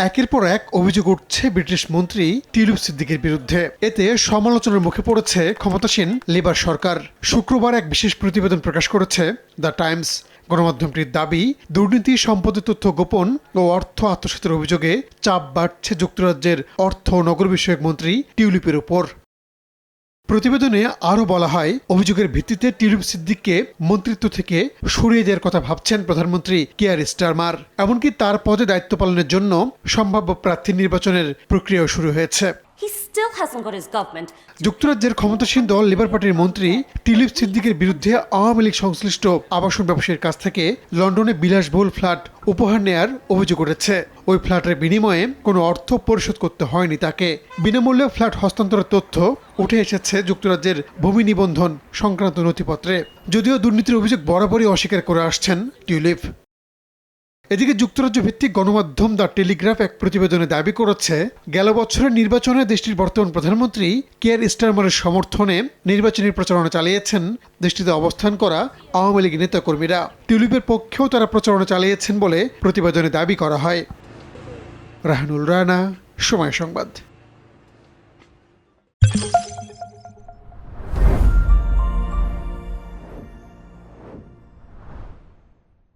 একের পর এক অভিযোগ উঠছে ব্রিটিশ মন্ত্রী টিউলিপ সিদ্দিকের বিরুদ্ধে। এতে সমালোচনার মুখে পড়েছে ক্ষমতাসীন লেবার সরকার। শুক্রবার এক বিশেষ প্রতিবেদন প্রকাশ করেছে দ্য টাইমস। গণমাধ্যমটির দাবি, দুর্নীতি, সম্পদের তথ্য গোপন ও অর্থ আত্মসাতের অভিযোগে চাপ বাড়ছে যুক্তরাজ্যের অর্থ ও নগর বিষয়ক মন্ত্রী টিউলিপের উপর। প্রতিবেদনে আরও বলা হয়, অভিযোগের ভিত্তিতে টিউলিপ সিদ্দিককে মন্ত্রিত্ব থেকে সরিয়ে দেওয়ার কথা ভাবছেন প্রধানমন্ত্রী কিয়ার স্টারমার। এমনকি তার পদে দায়িত্ব পালনের জন্য সম্ভাব্য প্রার্থী নির্বাচনের প্রক্রিয়াও শুরু হয়েছে। যুক্তরাজ্যের ক্ষমতাসীন দল লেবার পার্টির মন্ত্রী টিউলিপ সিদ্দিকের বিরুদ্ধে আওয়ামী লীগ সংশ্লিষ্ট আবাসন ব্যবসায়ীর কাছ থেকে লন্ডনে বিলাসবহুল ফ্ল্যাট উপহার নেয়ার অভিযোগ উঠেছে। ওই ফ্ল্যাটের বিনিময়ে কোনো অর্থ পরিশোধ করতে হয়নি তাকে। বিনামূল্যে ফ্ল্যাট হস্তান্তরের তথ্য উঠে এসেছে যুক্তরাজ্যের ভূমি নিবন্ধন সংক্রান্ত নথিপত্রে। যদিও দুর্নীতির অভিযোগ বরাবরই অস্বীকার করে আসছেন টিউলিপ। এদিকে যুক্তরাজ্য ভিত্তিক গণমাধ্যম দ্য টেলিগ্রাফ এক প্রতিবেদনে দাবি করেছে, গেল বছরের নির্বাচনে দেশটির বর্তমান প্রধানমন্ত্রী কিয়ার স্টারমারের সমর্থনে নির্বাচনী প্রচারণা চালিয়েছেন দেশটিতে অবস্থান করা আওয়ামী লীগ নেতাকর্মীরা। টিউলিপের পক্ষেও তারা প্রচারণা চালিয়েছেন বলে প্রতিবেদনে দাবি করা হয়। রাহানুল রানা, সময় সংবাদ।